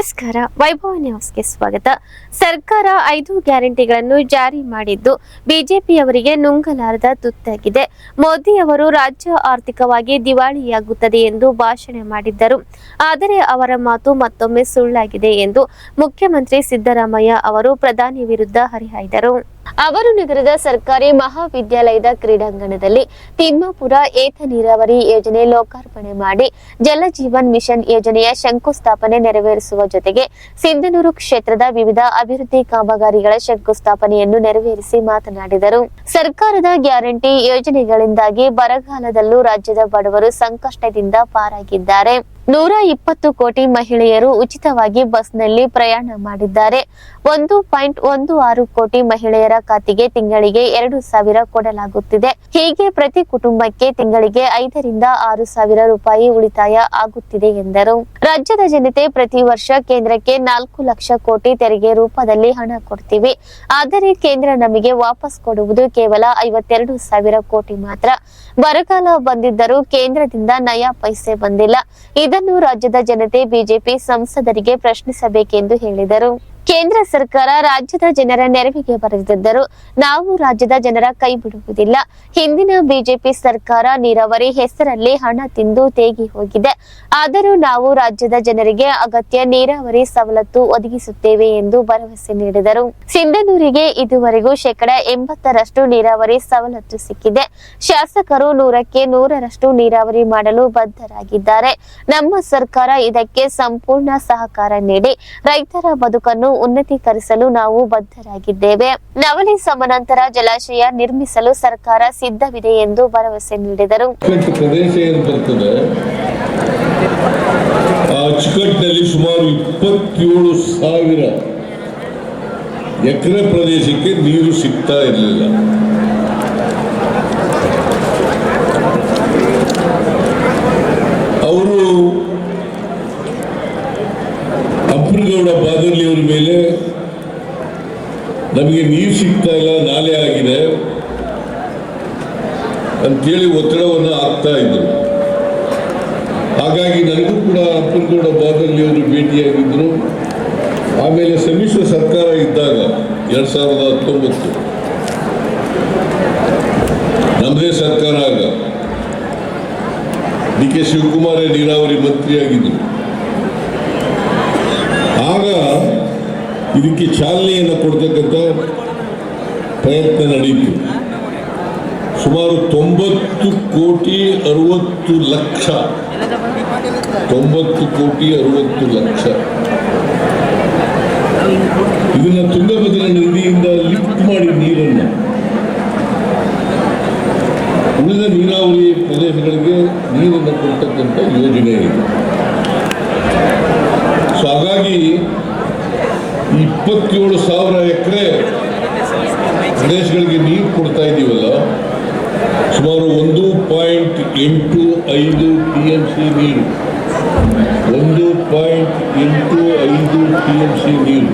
ನಮಸ್ಕಾರ. ವೈಭವ ನ್ಯೂಸ್ಗೆ ಸ್ವಾಗತ. ಸರ್ಕಾರ 5 ಗ್ಯಾರಂಟಿಗಳನ್ನು ಜಾರಿ ಮಾಡಿದ್ದು ಬಿಜೆಪಿಯವರಿಗೆ ನುಂಗಲಾರದ ತುತ್ತಾಗಿದೆ. ಮೋದಿ ಅವರು ರಾಜ್ಯ ಆರ್ಥಿಕವಾಗಿ ದಿವಾಳಿಯಾಗುತ್ತದೆ ಎಂದು ಭಾಷಣ ಮಾಡಿದ್ದರು. ಆದರೆ ಅವರ ಮಾತು ಮತ್ತೊಮ್ಮೆ ಸುಳ್ಳಾಗಿದೆ ಎಂದು ಮುಖ್ಯಮಂತ್ರಿ ಸಿದ್ದರಾಮಯ್ಯ ಅವರು ಪ್ರಧಾನಿ ವಿರುದ್ಧ ಹರಿಹಾಯ್ದರು. ಅವರು ನಗರದ ಸರ್ಕಾರಿ ಮಹಾವಿದ್ಯಾಲಯದ ಕ್ರೀಡಾಂಗಣದಲ್ಲಿ ತಿಮ್ಮಾಪುರ ಏತ ನೀರಾವರಿ ಯೋಜನೆ ಲೋಕಾರ್ಪಣೆ ಮಾಡಿ ಜಲಜೀವನ್ ಮಿಷನ್ ಯೋಜನೆಯ ಶಂಕುಸ್ಥಾಪನೆ ನೆರವೇರಿಸುವ ಜೊತೆಗೆ ಸಿಂಧನೂರು ಕ್ಷೇತ್ರದ ವಿವಿಧ ಅಭಿವೃದ್ಧಿ ಕಾಮಗಾರಿಗಳ ಶಂಕುಸ್ಥಾಪನೆಯನ್ನು ನೆರವೇರಿಸಿ ಮಾತನಾಡಿದರು. ಸರ್ಕಾರದ ಗ್ಯಾರಂಟಿ ಯೋಜನೆಗಳಿಂದಾಗಿ ಬರಗಾಲದಲ್ಲೂ ರಾಜ್ಯದ ಬಡವರು ಸಂಕಷ್ಟದಿಂದ ಪಾರಾಗಿದ್ದಾರೆ. 120 ಕೋಟಿ ಮಹಿಳೆಯರು ಉಚಿತವಾಗಿ ಬಸ್ನಲ್ಲಿ ಪ್ರಯಾಣ ಮಾಡಿದ್ದಾರೆ. 1.16 ಕೋಟಿ ಮಹಿಳೆಯರ ಖಾತೆಗೆ ತಿಂಗಳಿಗೆ 2,000 ಕೊಡಲಾಗುತ್ತಿದೆ. ಹೀಗೆ ಪ್ರತಿ ಕುಟುಂಬಕ್ಕೆ ತಿಂಗಳಿಗೆ 5 ರಿಂದ 6 ಸಾವಿರ ರೂಪಾಯಿ ಉಳಿತಾಯ ಆಗುತ್ತಿದೆ ಎಂದರು. ರಾಜ್ಯದ ಜನತೆ ಪ್ರತಿ ವರ್ಷ ಕೇಂದ್ರಕ್ಕೆ 4 ಲಕ್ಷ ಕೋಟಿ ತೆರಿಗೆ ರೂಪದಲ್ಲಿ ಹಣ ಕೊಡ್ತೀವಿ. ಆದರೆ ಕೇಂದ್ರ ನಮಗೆ ವಾಪಸ್ ಕೊಡುವುದು ಕೇವಲ 52 ಸಾವಿರ ಕೋಟಿ ಮಾತ್ರ. ಬರಗಾಲ ಬಂದಿದ್ದರೂ ಕೇಂದ್ರದಿಂದ ನಯಾ ಪೈಸೆ ಬಂದಿಲ್ಲ. ಇದನ್ನು ರಾಜ್ಯದ ಜನತೆ ಬಿಜೆಪಿ ಸಂಸದರಿಗೆ ಪ್ರಶ್ನಿಸಬೇಕೆಂದು ಹೇಳಿದರು. ಕೇಂದ್ರ ಸರ್ಕಾರ ರಾಜ್ಯದ ಜನರ ನೆರವಿಗೆ ಬರೆದಿದ್ದರೂ ನಾವು ರಾಜ್ಯದ ಜನರ ಕೈ ಬಿಡುವುದಿಲ್ಲ. ಹಿಂದಿನ ಬಿಜೆಪಿ ಸರ್ಕಾರ ನೀರಾವರಿ ಹೆಸರಲ್ಲಿ ಹಣ ತಿಂದು ತೇಗಿ ಹೋಗಿದೆ. ಆದರೂ ನಾವು ರಾಜ್ಯದ ಜನರಿಗೆ ಅಗತ್ಯ ನೀರಾವರಿ ಸವಲತ್ತು ಒದಗಿಸುತ್ತೇವೆ ಎಂದು ಭರವಸೆ ನೀಡಿದರು. ಸಿಂಧನೂರಿಗೆ ಇದುವರೆಗೂ 80% ನೀರಾವರಿ ಸವಲತ್ತು ಸಿಕ್ಕಿದೆ. ಶಾಸಕರು 100ಕ್ಕೆ 100ರಷ್ಟು ನೀರಾವರಿ ಮಾಡಲು ಬದ್ಧರಾಗಿದ್ದಾರೆ. ನಮ್ಮ ಸರ್ಕಾರ ಇದಕ್ಕೆ ಸಂಪೂರ್ಣ ಸಹಕಾರ ನೀಡಿ ರೈತರ ಬದುಕನ್ನು ಉನ್ನತೀಕರಿಸಲು ನಾವು ಬದ್ಧರಾಗಿದ್ದೇವೆ. ನವಲಿ ಸಮಾನಾಂತರ ಜಲಾಶಯ ನಿರ್ಮಿಸಲು ಸರ್ಕಾರ ಸಿದ್ಧವಿದೆ ಎಂದು ಭರವಸೆ ನೀಡಿದರು. ಅಚ್ಚುಕಟ್ಟಿನಲ್ಲಿ ಸುಮಾರು 27,000 ಎಕರೆ ಪ್ರದೇಶಕ್ಕೆ ನೀರು ಸಿಗ್ತಾ ಇರಲಿಲ್ಲ. ಅವರು ಅಪ್ಪನಗೌಡ ಬಾದರ್ಲಿ ಅವರ ಮೇಲೆ ನಮಗೆ ನೀರು ಸಿಗ್ತಾ ಇಲ್ಲ, ನಾಲೆ ಆಗಿದೆ ಅಂತೇಳಿ ಒತ್ತಡವನ್ನು ಹಾಕ್ತಾ ಇದ್ರು. ಹಾಗಾಗಿ ನನಗೂ ಕೂಡ ಅಪ್ಪನಗೌಡ ಬಾದರ್ಲಿ ಅವರು ಭೇಟಿಯಾಗಿದ್ದರು. ಆಮೇಲೆ ಸಮ್ಮಿಶ್ರ ಸರ್ಕಾರ ಇದ್ದಾಗ 2019 ನಮ್ಮದೇ ಸರ್ಕಾರ, ಆಗ ಡಿ.ಕೆ. ಶಿವಕುಮಾರ್ ನೀರಾವರಿ ಮಂತ್ರಿಯಾಗಿದ್ದರು. ಆಗ ಇದಕ್ಕೆ ಚಾಲನೆಯನ್ನು ಕೊಡ್ತಕ್ಕಂಥ ಪ್ರಯತ್ನ ನಡೆಯಿತು. ಸುಮಾರು 90 ಕೋಟಿ 60 ಲಕ್ಷ 90 ಕೋಟಿ 60 ಲಕ್ಷ ಇದನ್ನ ತುಂಗಭದ್ರಾ ನದಿಯಿಂದ ಲಿಫ್ಟ್ ಮಾಡಿ ನೀರನ್ನು ಉಳಿದ ನೀರಾವರಿ ಪ್ರದೇಶಗಳಿಗೆ ನೀರನ್ನು ಕೊಡ್ತಕ್ಕಂಥ ಯೋಜನೆ ಇದೆ. ಸೊ ಹಾಗಾಗಿ 27,000 ಎಕರೆ ಪ್ರದೇಶಗಳಿಗೆ ನೀರು ಕೊಡ್ತಾ ಇದ್ದೀವಲ್ಲ, ಸುಮಾರು 1.85 TMC ನೀರು 1.85 TMC ನೀರು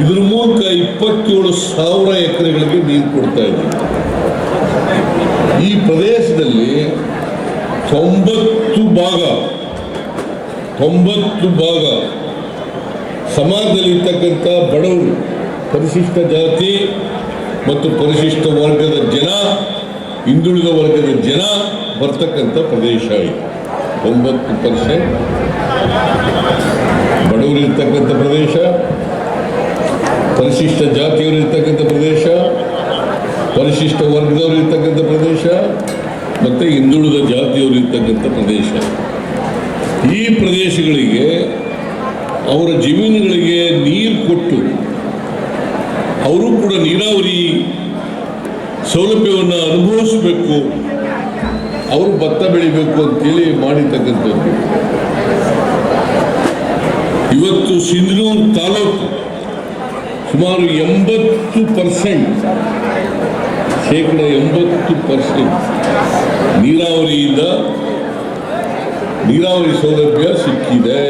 ಇದ್ರ ಮೂಲಕ 27,000 ಎಕರೆಗಳಿಗೆ ನೀರು ಕೊಡ್ತಾ ಇದ್ದೀವಿ. ಈ ಪ್ರದೇಶದಲ್ಲಿ 90 ಭಾಗ ಸಮಾಜದಲ್ಲಿರ್ತಕ್ಕಂಥ ಬಡವರು, ಪರಿಶಿಷ್ಟ ಜಾತಿ ಮತ್ತು ಪರಿಶಿಷ್ಟ ವರ್ಗದ ಜನ, ಹಿಂದುಳಿದ ವರ್ಗದ ಜನ ಬರ್ತಕ್ಕಂಥ ಪ್ರದೇಶ ಇದೆ. 90% ಬಡವರು ಇರ್ತಕ್ಕಂಥ ಪ್ರದೇಶ, ಪರಿಶಿಷ್ಟ ಜಾತಿಯವರು ಇರ್ತಕ್ಕಂಥ ಪ್ರದೇಶ, ಪರಿಶಿಷ್ಟ ವರ್ಗದವರು ಇರ್ತಕ್ಕಂಥ ಪ್ರದೇಶ ಮತ್ತು ಹಿಂದುಳಿದ ಜಾತಿಯವರು ಇರ್ತಕ್ಕಂಥ ಪ್ರದೇಶ. ಈ ಪ್ರದೇಶಗಳಿಗೆ ಅವರ ಜಮೀನುಗಳಿಗೆ ನೀರು ಕೊಟ್ಟು ಅವರು ಕೂಡ ನೀರಾವರಿ ಸೌಲಭ್ಯವನ್ನು ಅನುಭವಿಸಬೇಕು, ಅವರು ಭತ್ತ ಬೆಳಿಬೇಕು ಅಂತೇಳಿ ಮಾಡಿರ್ತಕ್ಕಂಥದ್ದು. ಇವತ್ತು ಸಿಂಧನೂರು ತಾಲೂಕು ಸುಮಾರು 80% ನೀರಾವರಿ ಸೌಲಭ್ಯ ಸಿಕ್ಕಿದೆ.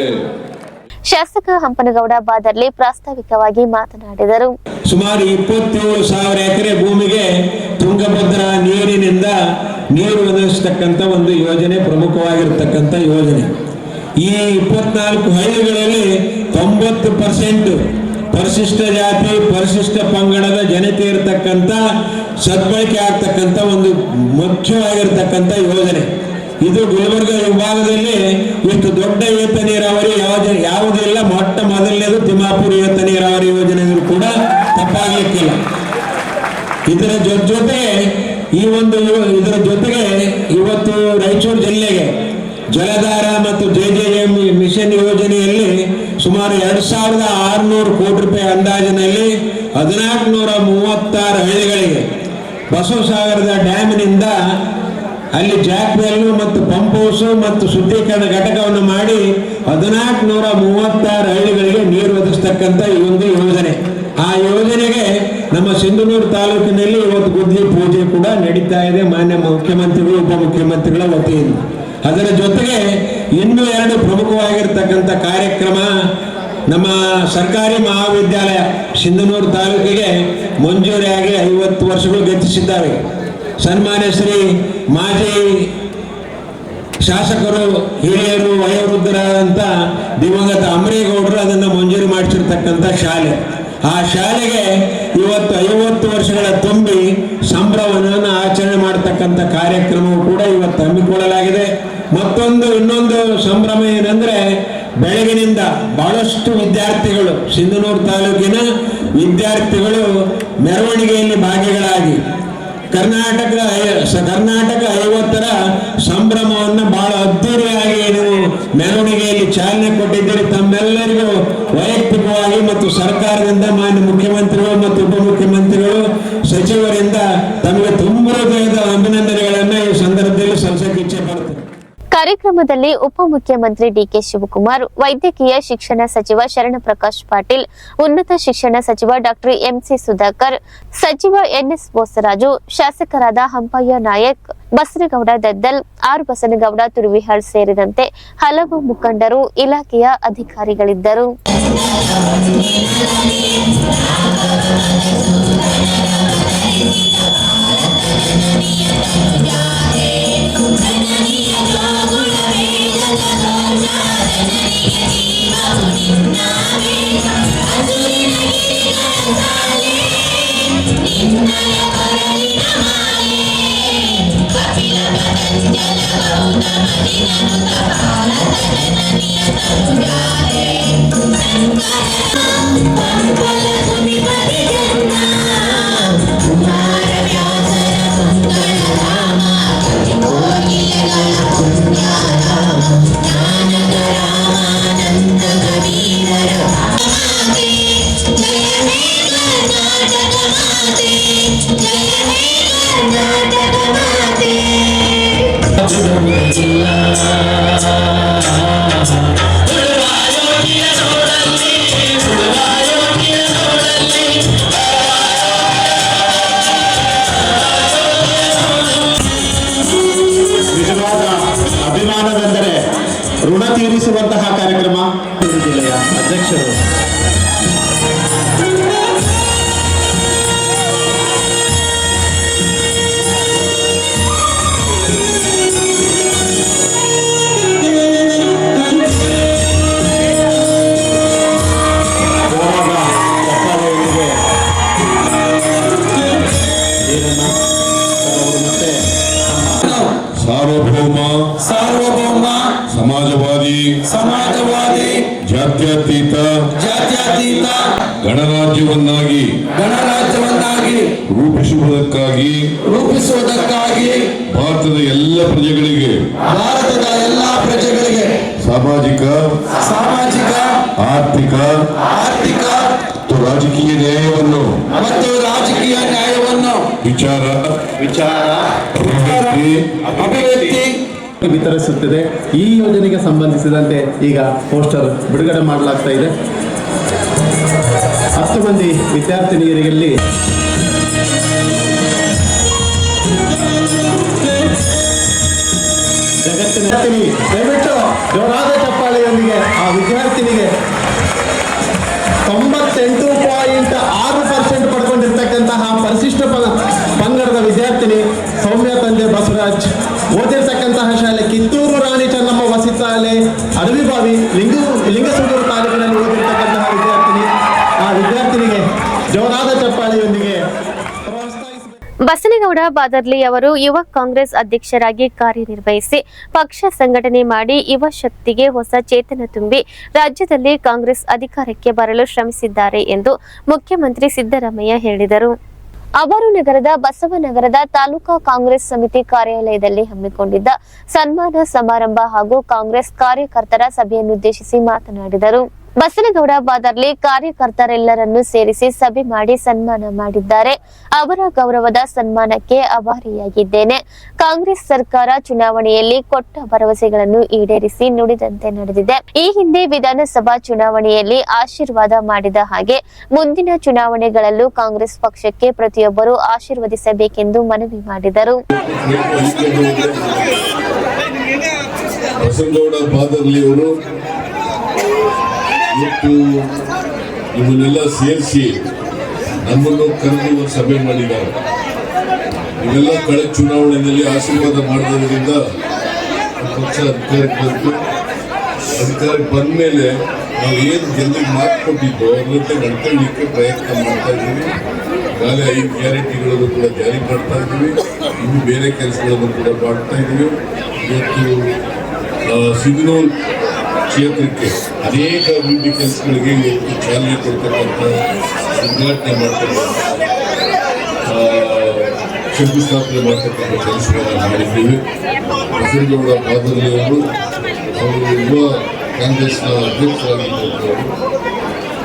ಶಾಸಕ ಹಂಪನಗೌಡ ಬಾದರ್ಲಿ ಪ್ರಾಸ್ತಾವಿಕವಾಗಿ ಮಾತನಾಡಿದರು. ಸುಮಾರು 27,000 ಎಕರೆ ಭೂಮಿಗೆ ತುಂಗಭದ್ರಾ ನೀರಿನಿಂದ ನೀರು ಒದಗಿಸತಕ್ಕಂಥ ಒಂದು ಯೋಜನೆ, ಪ್ರಮುಖವಾಗಿರತಕ್ಕಂಥ ಯೋಜನೆ. ಈ 24 ಹಳ್ಳಿಗಳಲ್ಲಿ 90% ಪರಿಶಿಷ್ಟ ಜಾತಿ ಪರಿಶಿಷ್ಟ ಪಂಗಡದ ಜನತೆ ಇರತಕ್ಕಂಥ ಸದ್ಬಳಕೆ ಆಗ್ತಕ್ಕಂಥ ಒಂದು ಮುಖ್ಯವಾಗಿರ್ತಕ್ಕಂಥ ಯೋಜನೆ ಇದು. ಗುಲ್ಬರ್ಗ ವಿಭಾಗದಲ್ಲಿ ಇಷ್ಟು ದೊಡ್ಡ ಏತ ನೀರಾವರಿ ಯಾವುದಿಲ್ಲ. ಮೊಟ್ಟ ಮೊದಲನೇದು ತಿಮ್ಮಾಪುರ ಏತ ನೀರಾವರಿ ಯೋಜನೆ ಕೂಡ ತಪ್ಪಾಗಲಿಕ್ಕಿಲ್ಲ. ಇದರ ಜೊತೆಗೆ ಇದರ ಜೊತೆಗೆ ಇವತ್ತು ರಾಯಚೂರು ಜಿಲ್ಲೆಗೆ ಜಲಧಾರ ಮತ್ತು JJM ಮಿಷನ್ ಯೋಜನೆಯಲ್ಲಿ ಸುಮಾರು 2600 ಕೋಟಿ ರೂಪಾಯಿ ಅಂದಾಜಿನಲ್ಲಿ 1436 ಹಳ್ಳಿಗಳಿಗೆ ಬಸವಸಾಗರದ ಡ್ಯಾಮ್ನಿಂದ ಅಲ್ಲಿ ಜಾಕ್ವೆಲ್ ಮತ್ತು ಪಂಪ್ ಹೌಸ್ ಮತ್ತು ಶುದ್ಧೀಕರಣ ಘಟಕವನ್ನು ಮಾಡಿ 1436 ಹಳ್ಳಿಗಳಿಗೆ ನೀರು ಒದಗಿಸ್ತಕ್ಕಂಥ ಈ ಒಂದು ಯೋಜನೆ. ಆ ಯೋಜನೆಗೆ ನಮ್ಮ ಸಿಂಧನೂರು ತಾಲೂಕಿನಲ್ಲಿ ಇವತ್ತು ಗುದ್ಲಿ ಪೂಜೆ ಕೂಡ ನಡೀತಾ ಇದೆ ಮಾನ್ಯ ಮುಖ್ಯಮಂತ್ರಿಗಳು ಉಪಮುಖ್ಯಮಂತ್ರಿಗಳ ವತಿಯಿಂದ. ಅದರ ಜೊತೆಗೆ ಇನ್ನೂ 2 ಪ್ರಮುಖವಾಗಿರ್ತಕ್ಕಂಥ ಕಾರ್ಯಕ್ರಮ. ನಮ್ಮ ಸರ್ಕಾರಿ ಮಹಾವಿದ್ಯಾಲಯ ಸಿಂಧನೂರು ತಾಲೂಕಿಗೆ ಮಂಜೂರಿಯಾಗಿ 50 ವರ್ಷಗಳು ಗತಿಸಿದ್ದಾವೆ. ಸನ್ಮಾನ್ಯ ಶ್ರೀ ಮಾಜಿ ಶಾಸಕರು ಹಿರಿಯರು ವಯೋವೃದ್ಧರಾದಂಥ ದಿವಂಗತ ಅಮರೇಗೌಡರು ಅದನ್ನು ಮಂಜೂರು ಮಾಡಿಸಿರ್ತಕ್ಕಂಥ ಶಾಲೆ. ಆ ಶಾಲೆಗೆ ಇವತ್ತು 50 ವರ್ಷಗಳ ತುಂಬಿ ಸಂಭ್ರಮವನ್ನು ಆಚರಣೆ ಮಾಡತಕ್ಕಂಥ ಕಾರ್ಯಕ್ರಮವು ಕೂಡ ಇವತ್ತು ಹಮ್ಮಿಕೊಳ್ಳಲಾಗಿದೆ. ಇನ್ನೊಂದು ಸಂಭ್ರಮ ಏನಂದ್ರೆ ಬೆಳಗಿನಿಂದ ಬಹಳಷ್ಟು ವಿದ್ಯಾರ್ಥಿಗಳು ಸಿಂಧನೂರು ತಾಲೂಕಿನ ವಿದ್ಯಾರ್ಥಿಗಳು ಮೆರವಣಿಗೆಯಲ್ಲಿ ಭಾಗಿಗಳಾಗಿ ಕರ್ನಾಟಕ 50ರ ಸಂಭ್ರಮವನ್ನು ಬಹಳ ಅದ್ದೂರಿಯಾಗಿ ನೀವು ಮೆರವಣಿಗೆಯಲ್ಲಿ ಚಾಲನೆ ಕೊಟ್ಟಿದ್ದೀರಿ. ತಮ್ಮೆಲ್ಲರಿಗೂ ವೈಯಕ್ತಿಕವಾಗಿ ಮತ್ತು ಸರ್ಕಾರದಿಂದ ಮಾನ್ಯ ಮುಖ್ಯಮಂತ್ರಿಗಳು ಮತ್ತು ಉಪಮುಖ್ಯಮಂತ್ರಿಗಳು ಸಚಿವರಿಂದ ತಮಗೆ ತುಂಬ ಹೃದಯದ ಅಭಿನಂದನೆಗಳನ್ನು ಈ ಸಂದರ್ಭದಲ್ಲಿ ಸಲ್ಲಿಸಕ್ಕೆ ಇಚ್ಛೆ ಪಡ್ತೇನೆ. ಕಾರ್ಯಕ್ರಮದಲ್ಲಿ ಉಪಮುಖ್ಯಮಂತ್ರಿ ಡಿಕೆ ಶಿವಕುಮಾರ್, ವೈದ್ಯಕೀಯ ಶಿಕ್ಷಣ ಸಚಿವ ಶರಣಪ್ರಕಾಶ್ ಪಾಟೀಲ್, ಉನ್ನತ ಶಿಕ್ಷಣ ಸಚಿವ ಡಾಕ್ಟರ್ ಎಂಸಿ ಸುಧಾಕರ್, ಸಚಿವ ಎನ್ಎಸ್ ಬೋಸರಾಜು, ಶಾಸಕರಾದ ಹಂಪಯ್ಯ ನಾಯಕ್, ಬಸನಗೌಡ ದದ್ದಲ್, ಆರ್ ಬಸನಗೌಡ ತುರುವಿಹಾಳ್ ಸೇರಿದಂತೆ ಹಲವು ಮುಖಂಡರು, ಇಲಾಖೆಯ ಅಧಿಕಾರಿಗಳಿದ್ದರು. ಅಭಿಮಾನವೆಂದರೆ ಋಣ ತೀರಿಸುವಂತಹ ಕಾರ್ಯಕ್ರಮ. ಜಿಲ್ಲೆಯ ಅಧ್ಯಕ್ಷರು ಸಾರ್ವಭೌಮ ಸಮಾಜವಾದಿ ಜಾತ್ಯತೀತ ಗಣರಾಜ್ಯವನ್ನಾಗಿ ರೂಪಿಸುವುದಕ್ಕಾಗಿ ಭಾರತದ ಎಲ್ಲ ಪ್ರಜೆಗಳಿಗೆ ಸಾಮಾಜಿಕ ಆರ್ಥಿಕ ಮತ್ತು ರಾಜಕೀಯ ನ್ಯಾಯವನ್ನು ವಿಚಾರ ಅಭಿವ್ಯಕ್ತಿ ವಿತರಿಸುತ್ತದೆ. ಈ ಯೋಜನೆಗೆ ಸಂಬಂಧಿಸಿದಂತೆ ಈಗ ಪೋಸ್ಟರ್ ಬಿಡುಗಡೆ ಮಾಡಲಾಗ್ತಾ ಇದೆ. 10 ಮಂದಿ ವಿದ್ಯಾರ್ಥಿನಿಯರಲ್ಲಿ ಜಗತ್ತಿನ ದಯವಿಟ್ಟು ಜೋರಾದ ಚಪ್ಪಾಳೆಯೊಂದಿಗೆ ಆ ವಿದ್ಯಾರ್ಥಿನಿಗೆ 98.6% ಪಡ್ಕೊಂಡಿರ್ತಕ್ಕಂತಹ ಪರಿಶಿಷ್ಟ ಪಂಗಡದ ವಿದ್ಯಾರ್ಥಿನಿ ಸೌಮ್ಯ ತಂದೆ ಬಸವರಾಜ್ ಓದಿರ್ತಕ್ಕಂತಹ ಶಾಲೆ ಕಿತ್ತೂರು ರಾಣಿ ಚೆನ್ನಮ್ಮ ವಸತಿ ಶಾಲೆ ಅಡವಿ ಬಸನಗೌಡ ಬಾದರ್ಲಿ ಅವರು ಯುವ ಕಾಂಗ್ರೆಸ್ ಅಧ್ಯಕ್ಷರಾಗಿ ಕಾರ್ಯನಿರ್ವಹಿಸಿ ಪಕ್ಷ ಸಂಘಟನೆ ಮಾಡಿ ಯುವ ಶಕ್ತಿಗೆ ಹೊಸ ಚೇತನ ತುಂಬಿ ರಾಜ್ಯದಲ್ಲಿ ಕಾಂಗ್ರೆಸ್ ಅಧಿಕಾರಕ್ಕೆ ಬರಲು ಶ್ರಮಿಸಿದ್ದಾರೆ ಎಂದು ಮುಖ್ಯಮಂತ್ರಿ ಸಿದ್ದರಾಮಯ್ಯ ಹೇಳಿದರು. ಅವರು ನಗರದ ಬಸವನಗರದ ತಾಲೂಕಾ ಕಾಂಗ್ರೆಸ್ ಸಮಿತಿ ಕಾರ್ಯಾಲಯದಲ್ಲಿ ಹಮ್ಮಿಕೊಂಡಿದ್ದ ಸನ್ಮಾನ ಸಮಾರಂಭ ಹಾಗೂ ಕಾಂಗ್ರೆಸ್ ಕಾರ್ಯಕರ್ತರ ಸಭೆಯನ್ನುದ್ದೇಶಿಸಿ ಮಾತನಾಡಿದರು. ಬಸನಗೌಡ ಬಾದರ್ಲಿ ಕಾರ್ಯಕರ್ತರೆಲ್ಲರನ್ನು ಸೇರಿಸಿ ಸಭೆ ಮಾಡಿ ಸನ್ಮಾನ ಮಾಡಿದ್ದಾರೆ. ಅವರ ಗೌರವದ ಸನ್ಮಾನಕ್ಕೆ ಆಭಾರಿಯಾಗಿದ್ದೇನೆ. ಕಾಂಗ್ರೆಸ್ ಸರ್ಕಾರ ಚುನಾವಣೆಯಲ್ಲಿ ಕೊಟ್ಟ ಭರವಸೆಗಳನ್ನು ಈಡೇರಿಸಿ ನುಡಿದಂತೆ ನಡೆದಿದೆ. ಈ ಹಿಂದೆ ವಿಧಾನಸಭಾ ಚುನಾವಣೆಯಲ್ಲಿ ಆಶೀರ್ವಾದ ಮಾಡಿದ ಹಾಗೆ ಮುಂದಿನ ಚುನಾವಣೆಗಳಲ್ಲೂ ಕಾಂಗ್ರೆಸ್ ಪಕ್ಷಕ್ಕೆ ಪ್ರತಿಯೊಬ್ಬರು ಆಶೀರ್ವದಿಸಬೇಕೆಂದು ಮನವಿ ಮಾಡಿದರು. ಬಸನಗೌಡ ಬಾದರ್ಲಿ ಅವರು ಇವತ್ತು ನಿಮ್ಮನ್ನೆಲ್ಲ ಸೇರಿಸಿ ನಮ್ಮನ್ನು ಕರೆದು ಒಂದು ಸಭೆ ಮಾಡಿದ್ದಾರೆ. ಇವೆಲ್ಲ ಕಳೆದ ಚುನಾವಣೆಯಲ್ಲಿ ಆಶೀರ್ವಾದ ಮಾಡೋದ್ರಿಂದ ಪಕ್ಷ ಅಧಿಕಾರಕ್ಕೆ ಬಂತು. ಅಧಿಕಾರಕ್ಕೆ ಬಂದ ಮೇಲೆ ನಾವು ಏನು ಜನರಿಗೆ ಮಾತು ಕೊಟ್ಟಿದ್ದೋ ಅದರಂತೆ ನಡ್ಕೊಳ್ಳಿಕ್ಕೆ ಪ್ರಯತ್ನ ಮಾಡ್ತಾ ಇದ್ದೀವಿ. ಈಗಾಗಲೇ 5 ಗ್ಯಾರಂಟಿಗಳನ್ನು ಕೂಡ ಜಾರಿ ಮಾಡ್ತಾ ಇದ್ದೀವಿ. ಇನ್ನು ಬೇರೆ ಕೆಲಸಗಳನ್ನು ಕೂಡ ಮಾಡ್ತಾ ಇದ್ದೀವಿ. ಇವತ್ತು ಸಿಂಧನೂರು ಕ್ಷೇತ್ರಕ್ಕೆ ಅನೇಕ ಅಭಿವೃದ್ಧಿ ಕೆಲಸಗಳಿಗೆ ಇವತ್ತು ಚಾಲನೆ ಕೊಡ್ತಕ್ಕಂಥ ಉದ್ಘಾಟನೆ ಮಾಡ್ತಕ್ಕಂಥ ಶಂಕುಸ್ಥಾಪನೆ ಮಾಡ್ತಕ್ಕಂಥ ಕೆಲಸಗಳನ್ನು ಮಾಡಿದ್ದೀವಿ. ಬಸನಗೌಡ ಬಾದರ್ಲಿ ಅವರು ಯುವ ಕಾಂಗ್ರೆಸ್ನ ಅಧ್ಯಕ್ಷರಾಗಿದ್ದರು.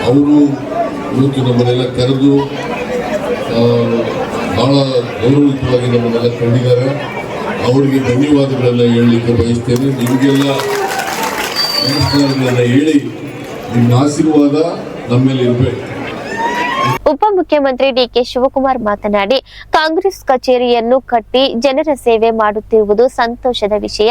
ಅವರು ಇವತ್ತು ನಮ್ಮನ್ನೆಲ್ಲ ಕರೆದು ಬಹಳ ಗೌರವಯುತವಾಗಿ ನಮ್ಮನ್ನೆಲ್ಲ ಕಂಡಿದ್ದಾರೆ. ಅವರಿಗೆ ಧನ್ಯವಾದಗಳೆಲ್ಲ ಹೇಳಲಿಕ್ಕೆ ಬಯಸ್ತೇನೆ. ನಿಮಗೆಲ್ಲ ನಮಸ್ಕಾರಗಳನ್ನ ಹೇಳಿ ನಿಮ್ಮ ಆಶೀರ್ವಾದ ನಮ್ಮ ಮೇಲೆ ಇರಬೇಕು. ಉಪಮುಖ್ಯಮಂತ್ರಿ ಡಿಕೆ ಶಿವಕುಮಾರ್ ಮಾತನಾಡಿ, ಕಾಂಗ್ರೆಸ್ ಕಚೇರಿಯನ್ನು ಕಟ್ಟಿ ಜನರ ಸೇವೆ ಮಾಡುತ್ತಿರುವುದು ಸಂತೋಷದ ವಿಷಯ.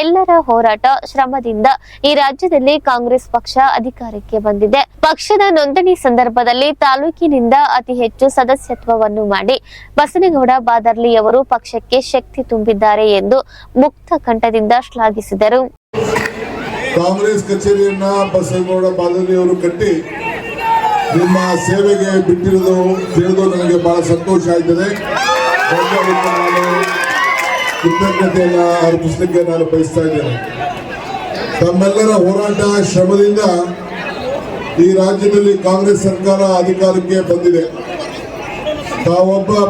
ಎಲ್ಲರ ಹೋರಾಟ ಶ್ರಮದಿಂದ ಈ ರಾಜ್ಯದಲ್ಲಿ ಕಾಂಗ್ರೆಸ್ ಪಕ್ಷ ಅಧಿಕಾರಕ್ಕೆ ಬಂದಿದೆ. ಪಕ್ಷದ ನೋಂದಣಿ ಸಂದರ್ಭದಲ್ಲಿ ತಾಲೂಕಿನಿಂದ ಅತಿ ಹೆಚ್ಚು ಸದಸ್ಯತ್ವವನ್ನು ಮಾಡಿ ಬಸನಗೌಡ ಬಾದರ್ಲಿ ಅವರು ಪಕ್ಷಕ್ಕೆ ಶಕ್ತಿ ತುಂಬಿದ್ದಾರೆ ಎಂದು ಮುಕ್ತ ಕಂಠದಿಂದ ಶ್ಲಾಘಿಸಿದರು. ಕಾಂಗ್ರೆಸ್ ಕಚೇರಿಯನ್ನ ಬಸನಗೌಡ ಬಾದರ್ಲಿ ಅವರು ಕಟ್ಟಿ ನಿಮ್ಮ ಸೇವೆಗೆ ಬಿಟ್ಟಿರುವುದು ತಿಳಿದು ನನಗೆ ಬಹಳ ಸಂತೋಷ ಆಯ್ತದೆ. ನಾನು ಕೃತಜ್ಞತೆಯನ್ನು ಅರ್ಪಿಸಲಿಕ್ಕೆ ನಾನು ಬಯಸ್ತಾ ಇದ್ದೇನೆ. ತಮ್ಮೆಲ್ಲರ ಹೋರಾಟ ಶ್ರಮದಿಂದ ಈ ರಾಜ್ಯದಲ್ಲಿ ಕಾಂಗ್ರೆಸ್ ಸರ್ಕಾರ ಅಧಿಕಾರಕ್ಕೆ ಬಂದಿದೆ.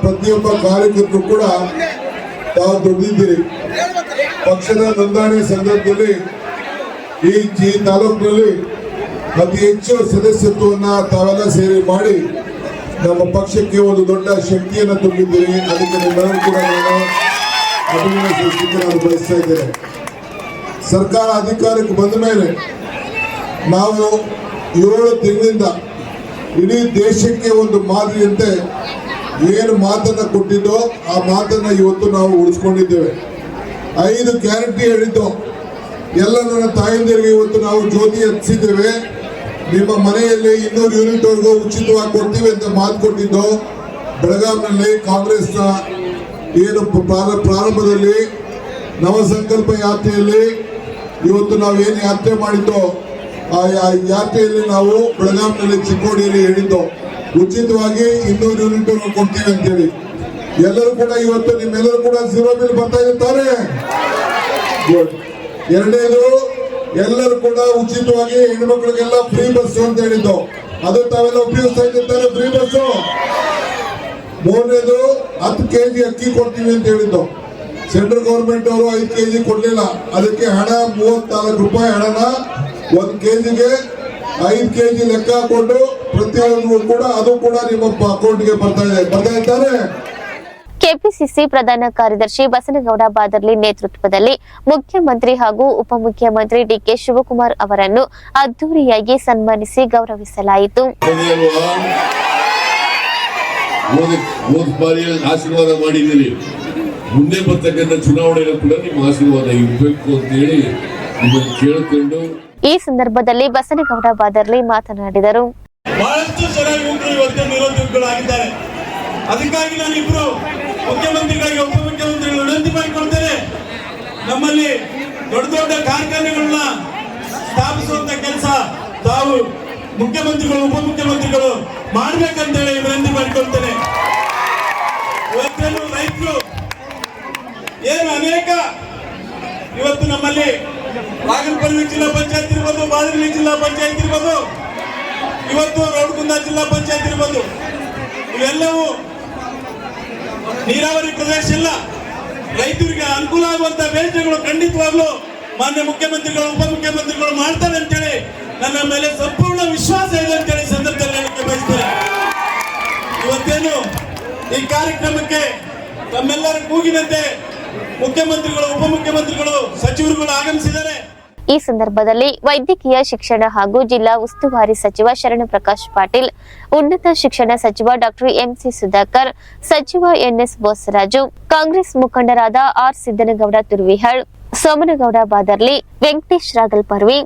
ಪ್ರತಿಯೊಬ್ಬ ಕಾರ್ಯಕರ್ತರು ಕೂಡ ತಾವು ದುಡಿದಿದ್ದೀರಿ. ಪಕ್ಷದ ನೋಂದಣಿ ಸಂದರ್ಭದಲ್ಲಿ ಈ ತಾಲೂಕಿನಲ್ಲಿ ಅತಿ ಹೆಚ್ಚು ಸದಸ್ಯತ್ವವನ್ನು ತಾವೆಲ್ಲ ಸೇರಿ ಮಾಡಿ ನಮ್ಮ ಪಕ್ಷಕ್ಕೆ ಒಂದು ದೊಡ್ಡ ಶಕ್ತಿಯನ್ನು ತುಂಬಿದ್ದೀರಿ. ಅದಕ್ಕೆ ನಿಮ್ಮೆಲ್ಲರೂ ಕೂಡ ನಾನು ಅಭಿನಂದಿಸಲಿಕ್ಕೆ ನಾನು ಬಯಸ್ತಾ ಇದ್ದೇನೆ. ಸರ್ಕಾರ ಅಧಿಕಾರಕ್ಕೆ ಬಂದ ಮೇಲೆ ನಾವು 7 ತಿಂಗಳಿಂದ ಇಡೀ ದೇಶಕ್ಕೆ ಒಂದು ಮಾದರಿಯಂತೆ ಏನು ಮಾತನ್ನು ಕೊಟ್ಟಿದ್ದೋ ಆ ಮಾತನ್ನು ಇವತ್ತು ನಾವು ಉಳಿಸ್ಕೊಂಡಿದ್ದೇವೆ. 5 ಗ್ಯಾರಂಟಿ ಹೇಳಿದ್ದು ಎಲ್ಲ ನನ್ನ ತಾಯಂದಿರಿಗೆ ಇವತ್ತು ನಾವು ಜ್ಯೋತಿ ಹಚ್ಚಿದ್ದೇವೆ. ನಿಮ್ಮ ಮನೆಯಲ್ಲಿ 200 ಯೂನಿಟ್ ವರೆಗೂ ಉಚಿತವಾಗಿ ಕೊಡ್ತೀವಿ ಅಂತ ಮಾತು ಕೊಟ್ಟಿದ್ದು ಬೆಳಗಾವಿನಲ್ಲಿ ಕಾಂಗ್ರೆಸ್ನ ಏನು ಪ್ರಾರಂಭದಲ್ಲಿ ನವಸಂಕಲ್ಪ ಯಾತ್ರೆಯಲ್ಲಿ ಇವತ್ತು ನಾವು ಏನು ಯಾತ್ರೆ ಮಾಡಿದ್ದೋ ಆ ಯಾತ್ರೆಯಲ್ಲಿ ನಾವು ಬೆಳಗಾವಿನಲ್ಲಿ ಚಿಕ್ಕೋಡಿಯಲ್ಲಿ ಹೇಳಿದ್ದು ಉಚಿತವಾಗಿ 200 ಯೂನಿಟ್ ವರೆಗೂ ಕೊಡ್ತೀವಿ ಅಂತೇಳಿ. ಎಲ್ಲರೂ ಕೂಡ ಇವತ್ತು ನಿಮ್ಮೆಲ್ಲರೂ ಕೂಡ 0 ಬಿಲ್ ಬರ್ತಾ ಇರ್ತಾರೆ. ಎರಡನೇದು, ಎಲ್ಲರೂ ಕೂಡ ಉಚಿತವಾಗಿ ಹೆಣ್ಮಕ್ಳಿಗೆಲ್ಲ ಫ್ರೀ ಬಸ್ ಅಂತ ಹೇಳಿದ್ದು, ಅದು ತಾವೆಲ್ಲ ಉಪಯೋಗಿಸ್ತಾ ಇದ್ದಾರೆ ಫ್ರೀ ಬಸ್. ಮೂರನೇದು 10 kg ಅಕ್ಕಿ ಕೊಡ್ತೀವಿ ಅಂತ ಹೇಳಿದ್ದು. ಸೆಂಟ್ರಲ್ ಗೌರ್ಮೆಂಟ್ ಅವರು 5 kg ಕೊಡ್ಲಿಲ್ಲ. ಅದಕ್ಕೆ ಹಣ 34 ರೂಪಾಯಿ ಹಣನ 1 kgಗೆ 5 kg ಲೆಕ್ಕ ಹಾಕೊಂಡು ಪ್ರತಿಯೊಂದು ಕೂಡ ಅದು ಕೂಡ ನಿಮ್ಮ ಅಕೌಂಟ್ಗೆ ಬರ್ತಾ ಇದ್ದಾರೆ. ಕೆಪಿಸಿಸಿ ಪ್ರಧಾನ ಕಾರ್ಯದರ್ಶಿ ಬಸನಗೌಡ ಬಾದರ್ಲಿ ನೇತೃತ್ವದಲ್ಲಿ ಮುಖ್ಯಮಂತ್ರಿ ಹಾಗೂ ಉಪಮುಖ್ಯಮಂತ್ರಿ ಡಿಕೆ ಶಿವಕುಮಾರ್ ಅವರನ್ನು ಅದ್ದೂರಿಯಾಗಿ ಸನ್ಮಾನಿಸಿ ಗೌರವಿಸಲಾಯಿತು. ಆಶೀರ್ವಾದ ಮಾಡಿದ್ದೀರಿ. ಮುಂದೆ ಬರ್ತಕ್ಕಂಥ ಚುನಾವಣೆಗಳು ಕೂಡ ನಿಮ್ಮ ಆಶೀರ್ವಾದ ಇರಬೇಕು ಅಂತ ಹೇಳಿ ನಿಮ್ಮನ್ನು ಕೇಳಿಕೊಂಡು ಈ ಸಂದರ್ಭದಲ್ಲಿ ಬಸನಗೌಡ ಬಾದರ್ಲಿ ಮಾತನಾಡಿದರು. ಬಹಳಷ್ಟು ಜನ ಯುವಕರು ಇವತ್ತು ನಿರುದ್ಯೋಗಿಗಳಾಗಿದ್ದಾರೆ. ಅದಕ್ಕಾಗಿ ನಾನಿಬ್ರು ಮುಖ್ಯಮಂತ್ರಿಗಳಿಗೆ ಉಪಮುಖ್ಯಮಂತ್ರಿಗಳು ವಿನಂತಿ ಮಾಡಿಕೊಳ್ತೇನೆ. ನಮ್ಮಲ್ಲಿ ದೊಡ್ಡ ದೊಡ್ಡ ಕಾರ್ಖಾನೆಗಳನ್ನ ಸ್ಥಾಪಿಸುವಂತ ಕೆಲಸ ತಾವು ಮುಖ್ಯಮಂತ್ರಿಗಳು ಉಪಮುಖ್ಯಮಂತ್ರಿಗಳು ಮಾಡ್ಬೇಕಂತ ಹೇಳಿ ವಿನಂತಿ ಮಾಡಿಕೊಳ್ತೇನೆ. ಇವತ್ತೇನು ರೈತರು ಏನು ಅನೇಕ ಇವತ್ತು ನಮ್ಮಲ್ಲಿ ಬಾಗಲಕೋಟೆ ಜಿಲ್ಲಾ ಪಂಚಾಯತ್ ಇರ್ಬೋದು, ಬಾದಾಮಿ ಜಿಲ್ಲಾ ಪಂಚಾಯತ್ ಇರ್ಬೋದು, ಇವತ್ತು ರೌಡಗುಂದ ಜಿಲ್ಲಾ ಪಂಚಾಯತ್ ಇರ್ಬೋದು, ಇವೆಲ್ಲವೂ ನೀರಾವರಿ ಪ್ರದೇಶ ಇಲ್ಲ. ರೈತರಿಗೆ ಅನುಕೂಲ ಆಗುವಂತ ಯೋಜನೆಗಳು ಖಂಡಿತವಾಗ್ಲೂ ಮಾನ್ಯ ಮುಖ್ಯಮಂತ್ರಿಗಳು, ಉಪಮುಖ್ಯಮಂತ್ರಿಗಳು ಮಾಡ್ತಾರೆ ಅಂತೇಳಿ ನನ್ನ ಮೇಲೆ ಸಂಪೂರ್ಣ ವಿಶ್ವಾಸ ಇದೆ ಅಂತೇಳಿ ಸಂದರ್ಭದಲ್ಲಿ ಹೇಳಕ್ಕೆ ಬಯಸ್ತೇನೆ. ಇವತ್ತೇನು ಈ ಕಾರ್ಯಕ್ರಮಕ್ಕೆ ತಮ್ಮೆಲ್ಲರ ಕೂಗಿನಂತೆ ಮುಖ್ಯಮಂತ್ರಿಗಳು, ಉಪಮುಖ್ಯಮಂತ್ರಿಗಳು, ಸಚಿವರುಗಳು ಆಗಮಿಸಿದ್ದಾರೆ. ಈ ಸಂದರ್ಭದಲ್ಲಿ ವೈದ್ಯಕೀಯ ಶಿಕ್ಷಣ ಹಾಗೂ ಜಿಲ್ಲಾ ಉಸ್ತುವಾರಿ ಸಚಿವ ಶರಣಪ್ರಕಾಶ್ ಪಾಟೀಲ್, ಉನ್ನತ ಶಿಕ್ಷಣ ಸಚಿವ ಡಾಕ್ಟರ್ ಎಂಸಿ ಸುಧಾಕರ್, ಸಚಿವ ಎನ್ಎಸ್ ಬೋಸರಾಜು, ಕಾಂಗ್ರೆಸ್ ಮುಖಂಡರಾದ ಆರ್ ಸಿದ್ದನಗೌಡ ತುರ್ವಿಹಳ್, ಸೋಮನಗೌಡ ಬಾದರ್ಲಿ, ವೆಂಕಟೇಶ್ ರಾಗಲ್ ಪರ್ವಿ,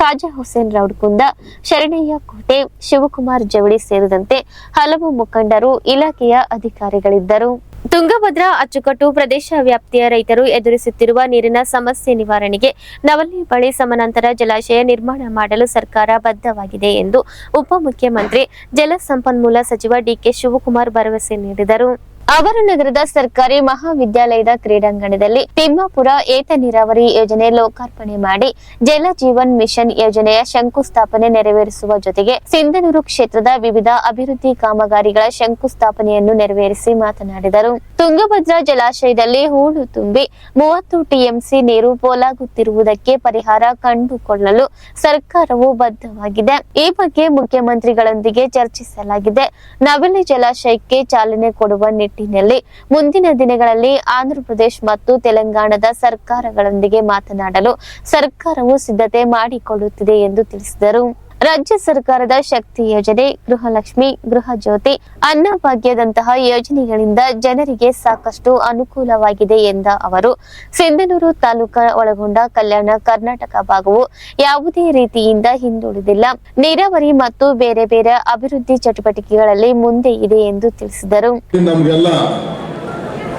ಖಾಜಾ ಹುಸೇನ್ ರೌಡ್ಕುಂದ, ಶರಣಯ್ಯ ಕೋಟೆ, ಶಿವಕುಮಾರ್ ಜವಳಿ ಸೇರಿದಂತೆ ಹಲವು ಮುಖಂಡರು, ಇಲಾಖೆಯ ಅಧಿಕಾರಿಗಳಿದ್ದರು. ತುಂಗಭದ್ರಾ ಅಚ್ಚುಕಟ್ಟು ಪ್ರದೇಶ ವ್ಯಾಪ್ತಿಯ ರೈತರು ಎದುರಿಸುತ್ತಿರುವ ನೀರಿನ ಸಮಸ್ಯೆ ನಿವಾರಣೆಗೆ ನವಲಿ ಬಳಿ ಸಮಾನಾಂತರ ಜಲಾಶಯ ನಿರ್ಮಾಣ ಮಾಡಲು ಸರ್ಕಾರ ಬದ್ಧವಾಗಿದೆ ಎಂದು ಉಪಮುಖ್ಯಮಂತ್ರಿ ಜಲಸಂಪನ್ಮೂಲ ಸಚಿವ ಡಿಕೆ ಶಿವಕುಮಾರ್ ಭರವಸೆ ನೀಡಿದರು. ಅವರು ನಗರದ ಸರ್ಕಾರಿ ಮಹಾವಿದ್ಯಾಲಯದ ಕ್ರೀಡಾಂಗಣದಲ್ಲಿ ತಿಮ್ಮಾಪುರ ಏತ ನೀರಾವರಿ ಯೋಜನೆ ಲೋಕಾರ್ಪಣೆ ಮಾಡಿ ಜಲ ಜೀವನ್ ಮಿಷನ್ ಯೋಜನೆಯ ಶಂಕುಸ್ಥಾಪನೆ ನೆರವೇರಿಸುವ ಜೊತೆಗೆ ಸಿಂಧನೂರು ಕ್ಷೇತ್ರದ ವಿವಿಧ ಅಭಿವೃದ್ಧಿ ಕಾಮಗಾರಿಗಳ ಶಂಕುಸ್ಥಾಪನೆಯನ್ನು ನೆರವೇರಿಸಿ ಮಾತನಾಡಿದರು. ತುಂಗಭದ್ರಾ ಜಲಾಶಯದಲ್ಲಿ ಹೂಳು ತುಂಬಿ 30 ಟಿಎಂಸಿ ನೀರು ಪೋಲಾಗುತ್ತಿರುವುದಕ್ಕೆ ಪರಿಹಾರ ಕಂಡುಕೊಳ್ಳಲು ಸರ್ಕಾರವು ಬದ್ಧವಾಗಿದೆ. ಈ ಬಗ್ಗೆ ಮುಖ್ಯಮಂತ್ರಿಗಳೊಂದಿಗೆ ಚರ್ಚಿಸಲಾಗಿದೆ. ನವಲಿ ಜಲಾಶಯಕ್ಕೆ ಚಾಲನೆ ಕೊಡುವ ನಿಟ್ಟಿನಲ್ಲಿ ಮುಂದಿನ ದಿನಗಳಲ್ಲಿ ಆಂಧ್ರಪ್ರದೇಶ ಮತ್ತು ತೆಲಂಗಾಣದ ಸರ್ಕಾರಗಳೊಂದಿಗೆ ಮಾತನಾಡಲು ಸರ್ಕಾರವು ಸಿದ್ಧತೆ ಮಾಡಿಕೊಳ್ಳುತ್ತಿದೆ ಎಂದು ತಿಳಿಸಿದರು. ರಾಜ್ಯ ಸರ್ಕಾರದ ಶಕ್ತಿ ಯೋಜನೆ, ಗೃಹಲಕ್ಷ್ಮಿ, ಗೃಹ ಜ್ಯೋತಿ, ಅನ್ನಭಾಗ್ಯದಂತಹ ಯೋಜನೆಗಳಿಂದ ಜನರಿಗೆ ಸಾಕಷ್ಟು ಅನುಕೂಲವಾಗಿದೆ ಎಂದ ಅವರು, ಸಿಂಧನೂರು ತಾಲೂಕು ಒಳಗೊಂಡ ಕಲ್ಯಾಣ ಕರ್ನಾಟಕ ಭಾಗವು ಯಾವುದೇ ರೀತಿಯಿಂದ ಹಿಂದುಳಿದಿಲ್ಲ. ನೀರಾವರಿ ಮತ್ತು ಬೇರೆ ಬೇರೆ ಅಭಿವೃದ್ಧಿ ಚಟುವಟಿಕೆಗಳಲ್ಲಿ ಮುಂದೆ ಇದೆ ಎಂದು ತಿಳಿಸಿದರು. ನಮ್ಗೆಲ್ಲ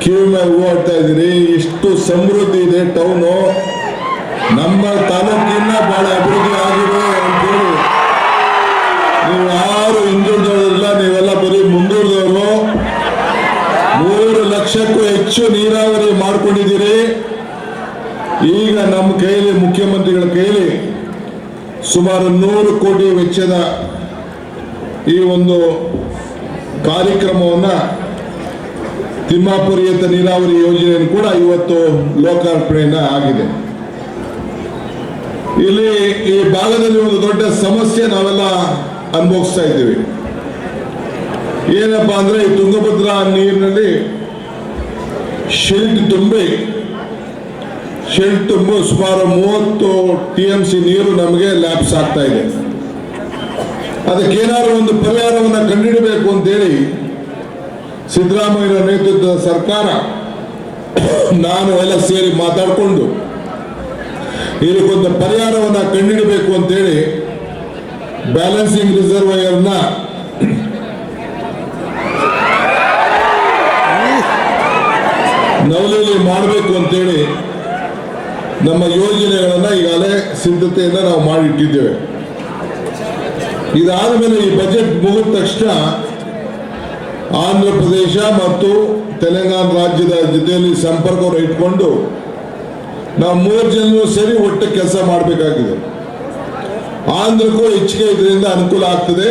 ಕಿವಿ ಮೇಲೆ ಓಡ್ತಾ ಇದೀರಿ, ಇಷ್ಟು ಸಮೃದ್ಧಿ ಇದೆ ಟೌನು, ನಮ್ಮ ತಾಲೂಕಿನ ಬಹಳ ಅಭಿವೃದ್ಧಿ ಆಗಿದೆ ಅಂತೇಳಿ ನೀವು ಯಾರು ಹಿಂದುಳಿದವರಿಲ್ಲ, ನೀವೆಲ್ಲ ಬರೀ ಮುಂದುವರೆದವರು. 3 ಲಕ್ಷಕ್ಕೂ ಹೆಚ್ಚು ನೀರಾವರಿ ಮಾಡ್ಕೊಂಡಿದ್ದೀರಿ. ಈಗ ನಮ್ಮ ಕೈಲಿ, ಮುಖ್ಯಮಂತ್ರಿಗಳ ಕೈಲಿ ಸುಮಾರು 100 ಕೋಟಿ ವೆಚ್ಚದ ಈ ಒಂದು ಕಾರ್ಯಕ್ರಮವನ್ನ ತಿಮ್ಮಾಪುರ ಏತ ನೀರಾವರಿ ಯೋಜನೆಯನ್ನು ಕೂಡ ಇವತ್ತು ಲೋಕಾರ್ಪಣೆಯನ್ನ ಆಗಿದೆ. ಇಲ್ಲಿ ಈ ಭಾಗದಲ್ಲಿ ಒಂದು ದೊಡ್ಡ ಸಮಸ್ಯೆ ನಾವೆಲ್ಲ ಅನುಭವಿಸ್ತಾ ಇದ್ದೀವಿ. ಏನಪ್ಪಾ ಅಂದ್ರೆ ಈ ತುಂಗಭದ್ರಾ ನೀರಿನಲ್ಲಿ ಶೆಲ್ಟ್ ತುಂಬಿ ಸುಮಾರು 30 ಟಿಎಂಸಿ ನೀರು ನಮಗೆ ಲ್ಯಾಪ್ಸ್ ಆಗ್ತಾ ಇದೆ. ಅದಕ್ಕೇನಾದ್ರು ಒಂದು ಪರಿಹಾರವನ್ನು ಕಂಡುಹಿಡಬೇಕು ಅಂತೇಳಿ ಸಿದ್ದರಾಮಯ್ಯ ನೇತೃತ್ವದ ಸರ್ಕಾರ, ನಾನು ಎಲ್ಲ ಸೇರಿ ಮಾತಾಡಿಕೊಂಡು ಇದಕ್ಕೊಂದು ಪರಿಹಾರವನ್ನು ಕಂಡುಹಿಡಬೇಕು ಅಂತೇಳಿ ಬ್ಯಾಲೆನ್ಸಿಂಗ್ ರಿಸರ್ವಾಯರ್ನ ನವಲಿಯಲ್ಲಿ ಮಾಡಬೇಕು ಅಂತೇಳಿ ನಮ್ಮ ಯೋಜನೆಗಳನ್ನ ಈಗಾಗಲೇ ಸಿದ್ಧತೆಯನ್ನ ನಾವು ಮಾಡಿಟ್ಟಿದ್ದೇವೆ. ಇದಾದ ಮೇಲೆ ಈ ಬಜೆಟ್ ಮುಗಿದ ತಕ್ಷಣ ಆಂಧ್ರ ಪ್ರದೇಶ ಮತ್ತು ತೆಲಂಗಾಣ ರಾಜ್ಯದ ಜೊತೆಯಲ್ಲಿ ಸಂಪರ್ಕವನ್ನು ಇಟ್ಕೊಂಡು ನಾವು 3 ಜನರು ಸೇರಿ ಒಟ್ಟು ಕೆಲಸ ಮಾಡಬೇಕಾಗಿದೆ. ಆಂಧ್ರಕ್ಕೂ ಹೆಚ್ಚಿಗೆ ಇದರಿಂದ ಅನುಕೂಲ ಆಗ್ತದೆ.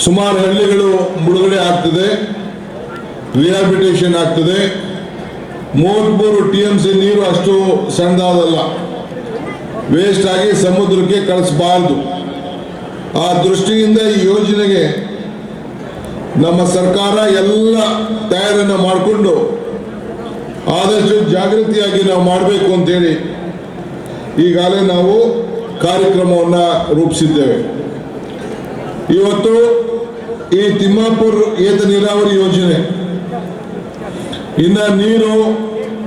ಸುಮಾರು ಹಳ್ಳಿಗಳು ಮುಳುಗಡೆ ಆಗ್ತದೆ, ರಿಹಾಬಿಲಿಟೇಷನ್ ಆಗ್ತದೆ. 33 ಟಿಎಂಸಿ ನೀರು ಅಷ್ಟು ಸಣ್ಣದಾದಲ್ಲ, ವೇಸ್ಟ್ ಆಗಿ ಸಮುದ್ರಕ್ಕೆ ಕಳಿಸಬಾರದು. ಆ ದೃಷ್ಟಿಯಿಂದ ಈ ಯೋಜನೆಗೆ ನಮ್ಮ ಸರ್ಕಾರ ಎಲ್ಲ ತಯಾರಿಯನ್ನು ಮಾಡಿಕೊಂಡು ಆದಷ್ಟು ಜಾಗೃತಿಯಾಗಿ ನಾವು ಮಾಡಬೇಕು ಅಂತೇಳಿ ಈಗಾಗಲೇ ನಾವು ಕಾರ್ಯಕ್ರಮವನ್ನು ರೂಪಿಸಿದ್ದೇವೆ. ಇವತ್ತು ಈ ತಿಮ್ಮಾಪುರ ಏತ ನೀರಾವರಿ ಯೋಜನೆ ಇನ್ನು ನೀರು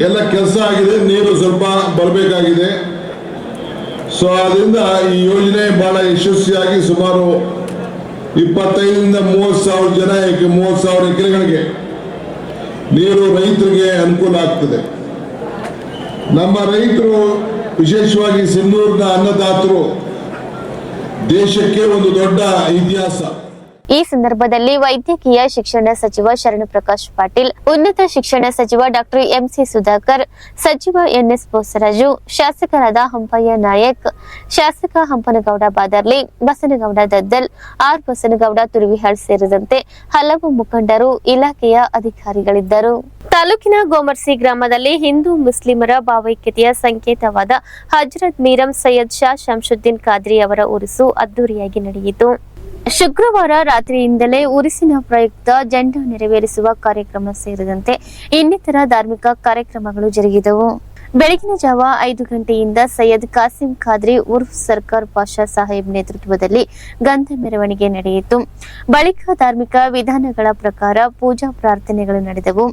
ಎಲ್ಲ ಕೆಲಸ ಆಗಿದೆ, ನೀರು ಸ್ವಲ್ಪ ಬರಬೇಕಾಗಿದೆ. ಸೊ ಅದರಿಂದ ಈ ಯೋಜನೆ ಬಹಳ ಯಶಸ್ವಿಯಾಗಿ ಸುಮಾರು 25ರಿಂದ 30,000 ಜನ 30,000 ಎಕರೆಗಳಿಗೆ ನೀರು ರೈತರಿಗೆ ಅನುಕೂಲ ಆಗ್ತದೆ. ನಮ್ಮ ರೈತರು, ವಿಶೇಷವಾಗಿ ಸಿಂಧೂರಿನ ಅನ್ನದಾತರು, ದೇಶಕ್ಕೆ ಒಂದು ದೊಡ್ಡ ಇತಿಹಾಸ. ಈ ಸಂದರ್ಭದಲ್ಲಿ ವೈದ್ಯಕೀಯ ಶಿಕ್ಷಣ ಸಚಿವ ಶರಣಪ್ರಕಾಶ್ ಪಾಟೀಲ್, ಉನ್ನತ ಶಿಕ್ಷಣ ಸಚಿವ ಡಾಕ್ಟರ್ ಎಂಸಿ ಸುಧಾಕರ್, ಸಚಿವ ಎನ್ಎಸ್ ಬೋಸರಾಜು, ಶಾಸಕರಾದ ಹಂಪಯ್ಯ ನಾಯಕ್, ಶಾಸಕ ಹಂಪನಗೌಡ ಬಾದರ್ಲಿ, ಬಸನಗೌಡ ದದ್ದಲ್, ಆರ್ ಬಸನಗೌಡ ತುರುವಿಹಾಳ್ ಸೇರಿದಂತೆ ಹಲವು ಮುಖಂಡರು, ಇಲಾಖೆಯ ಅಧಿಕಾರಿಗಳಿದ್ದರು. ತಾಲೂಕಿನ ಗೋಮರ್ಸಿ ಗ್ರಾಮದಲ್ಲಿ ಹಿಂದೂ ಮುಸ್ಲಿಮರ ಭಾವೈಕ್ಯತೆಯ ಸಂಕೇತವಾದ ಹಜರತ್ ಮೀರಂ ಸೈಯದ್ ಶಾ ಶಂಶುದ್ದೀನ್ ಖಾದ್ರಿ ಅವರ ಉರುಸು ಅದ್ದೂರಿಯಾಗಿ ನಡೆಯಿತು. ಶುಕ್ರವಾರ ರಾತ್ರಿಯಿಂದಲೇ ಉರುಸಿನ ಪ್ರಯುಕ್ತ ಜೆಂಡಾ ನೆರವೇರಿಸುವ ಕಾರ್ಯಕ್ರಮ ಸೇರಿದಂತೆ ಇನ್ನಿತರ ಧಾರ್ಮಿಕ ಕಾರ್ಯಕ್ರಮಗಳು ಜರುಗಿದವು. ಬೆಳಗಿನ ಜಾವ 5 ಗಂಟೆಯಿಂದ ಸೈಯದ್ ಕಾಸಿಂ ಖಾದ್ರಿ ಉರ್ಫ್ ಸರ್ಕಾರ್ ಪಾಷಾ ಸಾಹೇಬ್ ನೇತೃತ್ವದಲ್ಲಿ ಗಂಧ ಮೆರವಣಿಗೆ ನಡೆಯಿತು. ಬಳಿಕ ಧಾರ್ಮಿಕ ವಿಧಾನಗಳ ಪ್ರಕಾರ ಪೂಜಾ ಪ್ರಾರ್ಥನೆಗಳು ನಡೆದವು.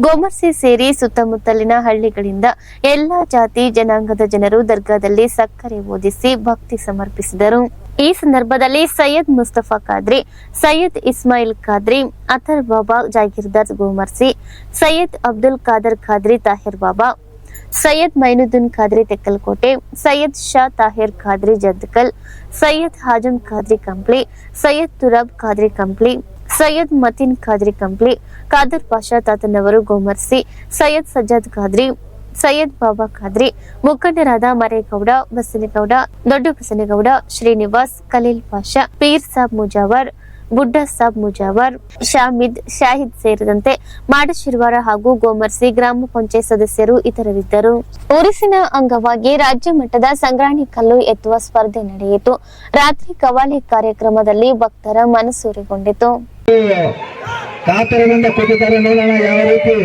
ಗೋಮರ್ಸಿ ಸೇರಿ ಸುತ್ತಮುತ್ತಲಿನ ಹಳ್ಳಿಗಳಿಂದ ಎಲ್ಲಾ ಜಾತಿ ಜನಾಂಗದ ಜನರು ದರ್ಗಾದಲ್ಲಿ ಸಕ್ಕರೆ ಓದಿಸಿ ಭಕ್ತಿ ಸಮರ್ಪಿಸಿದರು. ಈ ಸಂದರ್ಭದಲ್ಲಿ ಸೈಯದ್ ಮುಸ್ತಫಾ ಖಾದ್ರಿ, ಸೈಯದ್ ಇಸ್ಮಾಯಿಲ್ ಖಾದ್ರಿ, ಅತರ್ ಬಾಬಾ ಜಾಗೀರ್ದಾರ್ ಗೋಮರ್ಸಿ, ಸೈಯದ್ ಅಬ್ದುಲ್ ಖಾದರ್ ಖಾದ್ರಿ ತಾಹಿರ್ ಬಾಬಾ, ಸೈಯದ್ ಮೈನುದ್ದೀನ್ ಖಾದ್ರಿ ತೆಕ್ಕಲ್ಕೋಟೆ, ಸೈಯದ್ ಶಾ ತಾಹಿರ್ ಖಾದ್ರಿ ಜದ್ದಕಲ್, ಸೈಯದ್ ಹಾಜಂ ಖಾದ್ರಿ ಕಂಪ್ಲಿ, ಸೈಯದ್ ತುರಾಬ್ ಖಾದ್ರಿ ಕಂಪ್ಲಿ, ಸೈಯದ್ ಮತೀನ್ ಖಾದ್ರಿ ಕಂಪ್ಲಿ, ಖಾದರ್ ಪಾಷಾ ತಾತನವರು ಗೋಮರ್ಸಿ, ಸೈಯದ್ ಸಜ್ಜಾದ್ ಖಾದ್ರಿ, ಸೈಯದ್ ಬಾಬಾ ಖಾದ್ರಿ, ಮುಖಂಡರಾದ ಮರೇಗೌಡ, ಬಸನಗೌಡ, ದೊಡ್ಡ ಬಸನಗೌಡ, ಶ್ರೀನಿವಾಸ್, ಖಲೀಲ್ ಪಾಷಾ, ಪೀರ್ ಸಾಬ್ ಮುಜಾವರ್, ಬುಡ್ಡಾ ಸಾಬ್ ಮುಜಾವರ್, ಶಾಮಿದ್, ಶಾಹಿದ್ ಸೇರಿದಂತೆ ಮಾಡಶಿರ್ವಾರ ಹಾಗೂ ಗೋಮರ್ಸಿ ಗ್ರಾಮ ಪಂಚಾಯತ್ ಸದಸ್ಯರು ಇತರರಿದ್ದರು. ಉರುಸಿನ ಅಂಗವಾಗಿ ರಾಜ್ಯ ಮಟ್ಟದ ಸಂಗ್ರಾಣಿ ಕಲ್ಲು ಎತ್ತುವ ಸ್ಪರ್ಧೆ ನಡೆಯಿತು. ರಾತ್ರಿ ಕವಾಲಿ ಕಾರ್ಯಕ್ರಮದಲ್ಲಿ ಭಕ್ತರ ಮನಸೂರೆಗೊಂಡಿತು. ಕಾತರದಿಂದ ಕೂತಿದ್ದಾರೆ, ನೋಡೋಣ ಯಾವ ರೀತಿ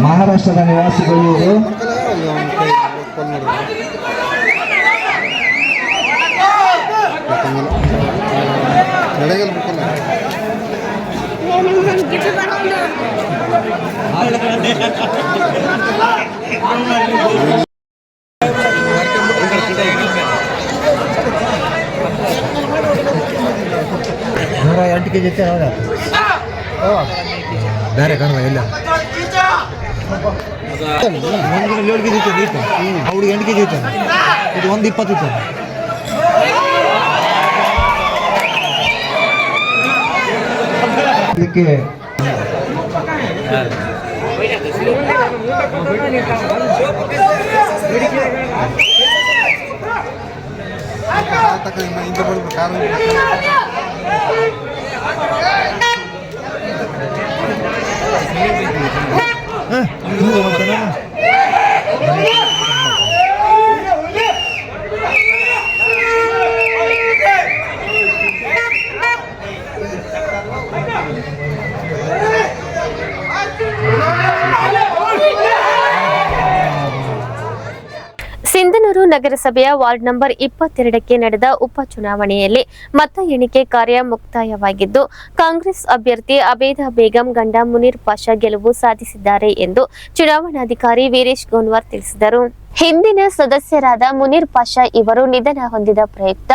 ಮಹಾರಾಷ್ಟ್ರದ ನಿವಾಸಿಗಳು ಇವರು. ಎಂಟು ಕೆಜಿ ಐತೆ ಬೇರೆ ಕಾಣುವ ಇಲ್ಲ 7 ಕೆಜಿ ಐತೆ ಅವ್ರಿಗೆ 8 ಕೆಜಿ ಐತೆ. ಇದು 120 ಐತೆ. ಇದಕ್ಕೆ ಸಿಂಧನೂರು ನಗರಸಭೆಯ ವಾರ್ಡ್ ನಂಬರ್ 22ಕ್ಕೆ ನಡೆದ ಉಪಚುನಾವಣೆಯಲ್ಲಿ ಮತ ಎಣಿಕೆ ಕಾರ್ಯ ಮುಕ್ತಾಯವಾಗಿದ್ದು, ಕಾಂಗ್ರೆಸ್ ಅಭ್ಯರ್ಥಿ ಅಬೇದಾ ಬೇಗಂ ಗಂಡ ಮುನೀರ್ ಪಾಷಾ ಗೆಲುವು ಸಾಧಿಸಿದ್ದಾರೆ ಎಂದು ಚುನಾವಣಾಧಿಕಾರಿ ವೀರೇಶ್ ಗೋನ್ವಾರ್ ತಿಳಿಸಿದರು. ಹಿಂದಿನ ಸದಸ್ಯರಾದ ಮುನೀರ್ ಪಾಷಾ ಇವರು ನಿಧನ ಹೊಂದಿದ ಪ್ರಯುಕ್ತ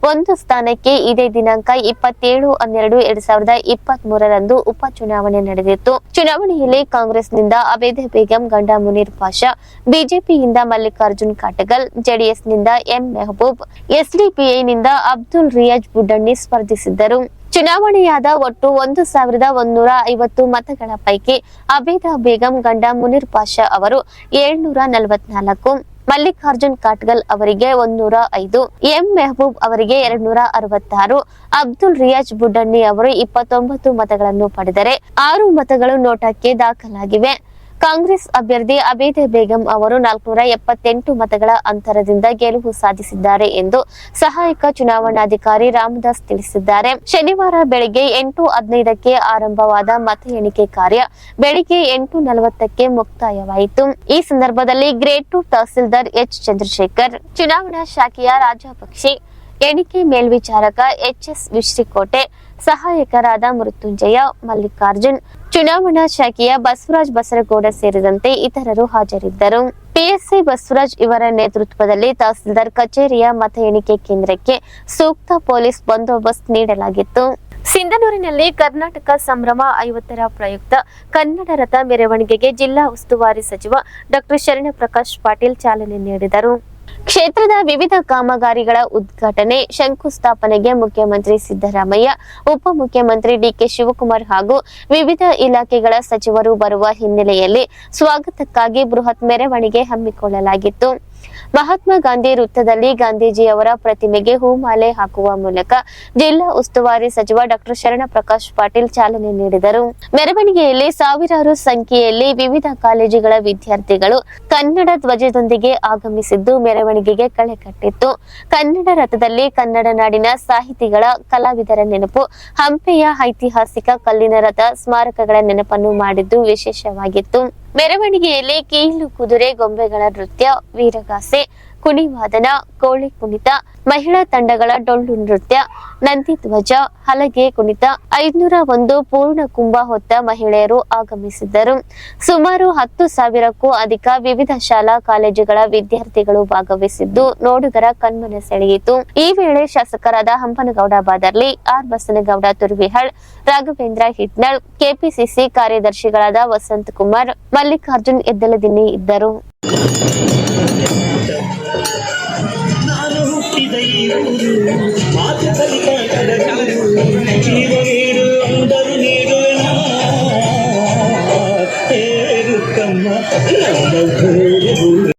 ಒಂದು ಸ್ಥಾನಕ್ಕೆ ಇದೇ ದಿನಾಂಕ 27/12/2023 ಉಪಚುನಾವಣೆ ನಡೆದಿತ್ತು. ಚುನಾವಣೆಯಲ್ಲಿ ಕಾಂಗ್ರೆಸ್ನಿಂದ ಅಬೇದಾ ಬೇಗಂ ಗಂಡ ಮುನೀರ್ ಪಾಷಾ, ಬಿಜೆಪಿಯಿಂದ ಮಲ್ಲಿಕಾರ್ಜುನ್ ಕಾಟಗಲ್, ಜೆಡಿಎಸ್ನಿಂದ ಎಂ ಮೆಹಬೂಬ್, ಎಸ್ಡಿಪಿಐನಿಂದ ಅಬ್ದುಲ್ ರಿಯಾಜ್ ಬುಡ್ಡಣ್ಣಿ ಸ್ಪರ್ಧಿಸಿದ್ದರು. ಚುನಾವಣೆಯಾದ ಒಟ್ಟು 1150 ಮತಗಳ ಪೈಕಿ ಅಬೇದಾ ಬೇಗಂ ಗಂಡ ಮುನೀರ್ ಪಾಷಾ ಅವರು 744, ಮಲ್ಲಿಕಾರ್ಜುನ್ ಕಾಟ್ಗಲ್ ಅವರಿಗೆ 105, ಎಂ ಮೆಹಬೂಬ್ ಅವರಿಗೆ 266, ಅಬ್ದುಲ್ ರಿಯಾಜ್ ಬುಡ್ಡಣ್ಣಿ ಅವರು 29 ಮತಗಳನ್ನು ಪಡೆದರೆ 6 ಮತಗಳು ನೋಟಾಕ್ಕೆ ದಾಖಲಾಗಿವೆ. ಕಾಂಗ್ರೆಸ್ ಅಭ್ಯರ್ಥಿ ಅಬೇದಾ ಬೇಗಂ ಅವರು 478 ಮತಗಳ ಅಂತರದಿಂದ ಗೆಲುವು ಸಾಧಿಸಿದ್ದಾರೆ ಎಂದು ಸಹಾಯಕ ಚುನಾವಣಾಧಿಕಾರಿ ರಾಮದಾಸ್ ತಿಳಿಸಿದ್ದಾರೆ. ಶನಿವಾರ ಬೆಳಗ್ಗೆ 8:15ಕ್ಕೆ ಆರಂಭವಾದ ಮತ ಎಣಿಕೆ ಕಾರ್ಯ ಬೆಳಗ್ಗೆ 8:40ಕ್ಕೆ ಮುಕ್ತಾಯವಾಯಿತು. ಈ ಸಂದರ್ಭದಲ್ಲಿ ಗ್ರೇಡ್ 2 ತಹಸೀಲ್ದಾರ್ ಎಚ್ ಚಂದ್ರಶೇಖರ್, ಚುನಾವಣಾ ಶಾಖೆಯ ರಾಜಪಕ್ಷಿ, ಎಣಿಕೆ ಮೇಲ್ವಿಚಾರಕ ಎಚ್ಎಸ್ ವಿಶ್ರಿಕೋಟೆ, ಸಹಾಯಕರಾದ ಮೃತ್ಯುಂಜಯ, ಮಲ್ಲಿಕಾರ್ಜುನ್, ಚುನಾವಣಾ ಶಾಖೆಯ ಬಸವರಾಜ್ ಬಸರಗೌಡ ಸೇರಿದಂತೆ ಇತರರು ಹಾಜರಿದ್ದರು. ಪಿಎಸ್ಐ ಬಸವರಾಜ್ ಇವರ ನೇತೃತ್ವದಲ್ಲಿ ತಹಸೀಲ್ದಾರ್ ಕಚೇರಿಯ ಮತ ಎಣಿಕೆ ಕೇಂದ್ರಕ್ಕೆ ಸೂಕ್ತ ಪೊಲೀಸ್ ಬಂದೋಬಸ್ತ್ ನೀಡಲಾಗಿತ್ತು. ಸಿಂಧನೂರಿನಲ್ಲಿ ಕರ್ನಾಟಕ ಸಂಭ್ರಮ 50ರ ಪ್ರಯುಕ್ತ ಕನ್ನಡ ರಥ ಮೆರವಣಿಗೆಗೆ ಜಿಲ್ಲಾ ಉಸ್ತುವಾರಿ ಸಚಿವ ಡಾಕ್ಟರ್ ಶರಣಪ್ರಕಾಶ್ ಪಾಟೀಲ್ ಚಾಲನೆ ನೀಡಿದರು. ಕ್ಷೇತ್ರದ ವಿವಿಧ ಕಾಮಗಾರಿಗಳ ಉದ್ಘಾಟನೆ ಶಂಕುಸ್ಥಾಪನೆಗೆ ಮುಖ್ಯಮಂತ್ರಿ ಸಿದ್ದರಾಮಯ್ಯ, ಉಪಮುಖ್ಯಮಂತ್ರಿ ಡಿಕೆ ಶಿವಕುಮಾರ್ ಹಾಗೂ ವಿವಿಧ ಇಲಾಖೆಗಳ ಸಚಿವರು ಬರುವ ಹಿನ್ನೆಲೆಯಲ್ಲಿ ಸ್ವಾಗತಕ್ಕಾಗಿ ಬೃಹತ್ ಮೆರವಣಿಗೆ ಹಮ್ಮಿಕೊಳ್ಳಲಾಗಿತ್ತು. ಮಹಾತ್ಮ ಗಾಂಧಿ ವೃತ್ತದಲ್ಲಿ ಗಾಂಧೀಜಿಯವರ ಪ್ರತಿಮೆಗೆ ಹೂಮಾಲೆ ಹಾಕುವ ಮೂಲಕ ಜಿಲ್ಲಾ ಉಸ್ತುವಾರಿ ಸಚಿವ ಡಾಕ್ಟರ್ ಶರಣಪ್ರಕಾಶ್ ಪಾಟೀಲ್ ಚಾಲನೆ ನೀಡಿದರು. ಮೆರವಣಿಗೆಯಲ್ಲಿ ಸಾವಿರಾರು ಸಂಖ್ಯೆಯಲ್ಲಿ ವಿವಿಧ ಕಾಲೇಜುಗಳ ವಿದ್ಯಾರ್ಥಿಗಳು ಕನ್ನಡ ಧ್ವಜದೊಂದಿಗೆ ಆಗಮಿಸಿದ್ದು ಮೆರವಣಿಗೆಗೆ ಕಳೆ ಕಟ್ಟಿತ್ತು. ಕನ್ನಡ ರಥದಲ್ಲಿ ಕನ್ನಡ ನಾಡಿನ ಸಾಹಿತಿಗಳ ಕಲಾವಿದರ ನೆನಪು, ಹಂಪೆಯ ಐತಿಹಾಸಿಕ ಕಲ್ಲಿನ ರಥ ಸ್ಮಾರಕಗಳ ನೆನಪನ್ನು ಮಾಡಿದ್ದು ವಿಶೇಷವಾಗಿತ್ತು. ಮೆರವಣಿಗೆಯಲ್ಲಿ ಕೀಲು ಕುದುರೆ ಗೊಂಬೆಗಳ ನೃತ್ಯ, ವೀರಗಾಸೆ, ಕುಣಿವಾದನ, ಕೋಳಿ ಕುಣಿತ, ಮಹಿಳಾ ತಂಡಗಳ ಡೊಳ್ಳು ನೃತ್ಯ, ನಂದಿ ಧ್ವಜ, ಹಲಗೆ ಕುಣಿತ, 501 ಪೂರ್ಣ ಕುಂಭ ಹೊತ್ತ ಮಹಿಳೆಯರು ಆಗಮಿಸಿದ್ದರು. ಸುಮಾರು 10,000ಕ್ಕೂ ಅಧಿಕ ವಿವಿಧ ಶಾಲಾ ಕಾಲೇಜುಗಳ ವಿದ್ಯಾರ್ಥಿಗಳು ಭಾಗವಹಿಸಿದ್ದು ನೋಡುಗರ ಕಣ್ಮನ ಸೆಳೆಯಿತು. ಈ ವೇಳೆ ಶಾಸಕರಾದ ಹಂಪನಗೌಡ ಬಾದರ್ಲಿ, ಆರ್ ಬಸನಗೌಡ ತುರ್ವಿಹಳ್, ರಾಘವೇಂದ್ರ ಹಿಟ್ನಳ್, ಕೆಪಿಸಿಸಿ ಕಾರ್ಯದರ್ಶಿಗಳಾದ ವಸಂತ್ ಕುಮಾರ್, ಮಲ್ಲಿಕಾರ್ಜುನ್ ಎದ್ದಲದಿನ್ನಿ ಇದ್ದರು. ನಾನು ಹುಟ್ಟಿದ ಈ ಊರು ಮಾತು ಕಲಿತ ಕಡಲೂರು ಜೀವ ನೀಡು ಅಂದರು ನೀಡುವೆನ ಹೇರುತ್ತಮ್ಮ ನಮ್ಮ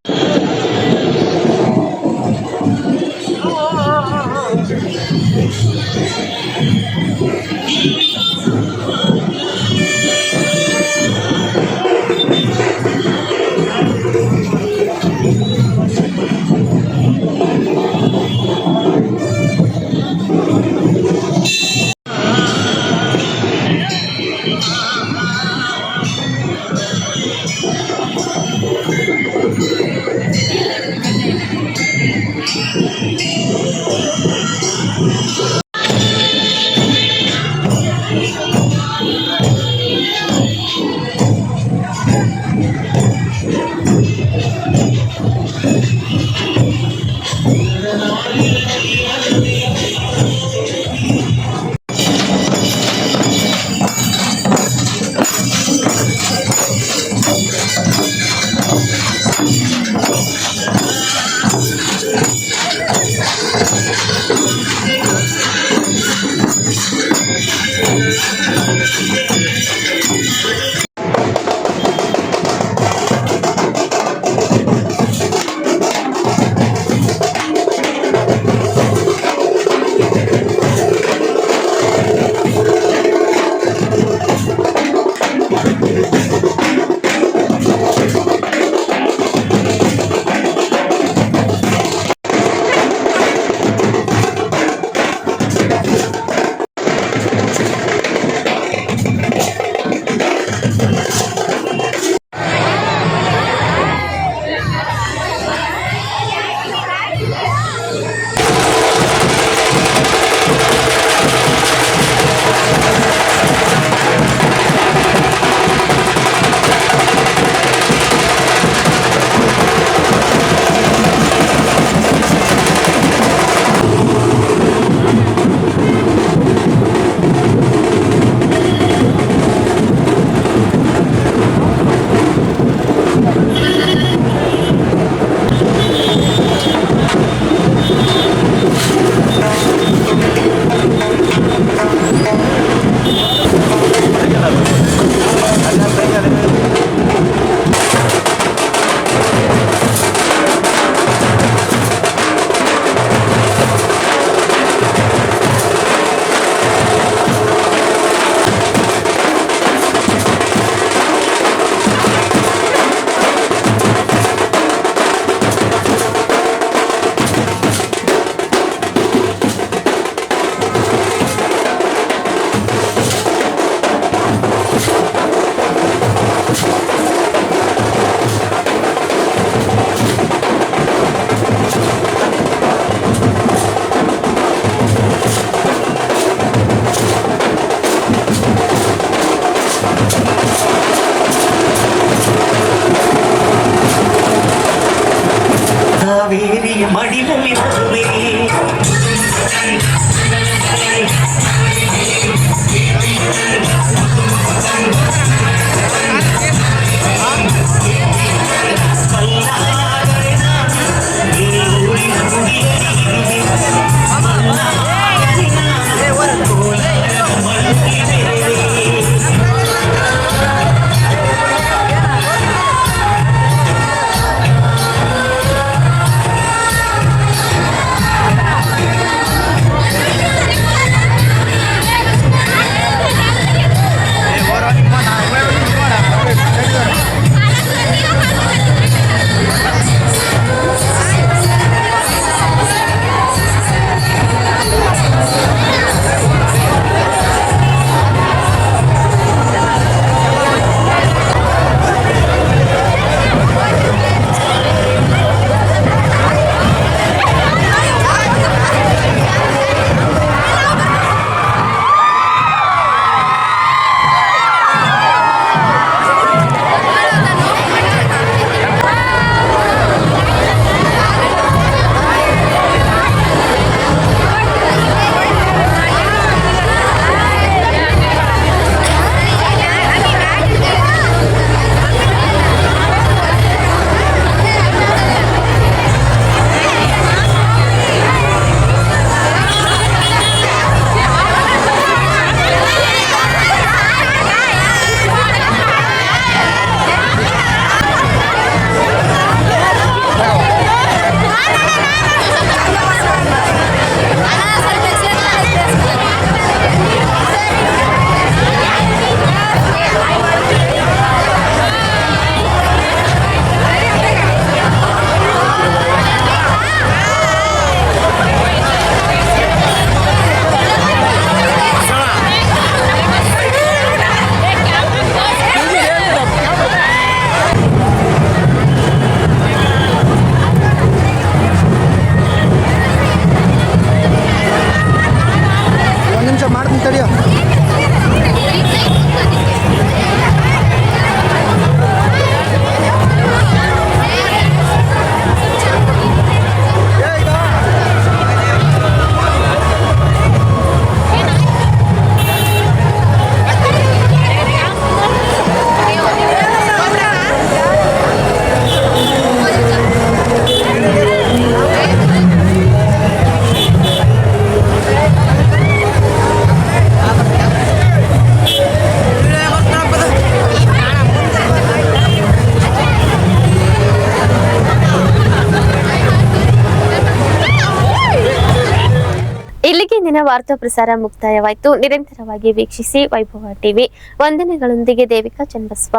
ಇವತ್ತಿನ ವಾರ್ತಾ ಪ್ರಸಾರ ಮುಕ್ತಾಯವಾಯಿತು. ನಿರಂತರವಾಗಿ ವೀಕ್ಷಿಸಿ ವೈಭವ ಟಿವಿ. ವಂದನೆಗಳೊಂದಿಗೆ ದೇವಿಕಾ ಚನ್ನಬಸವ.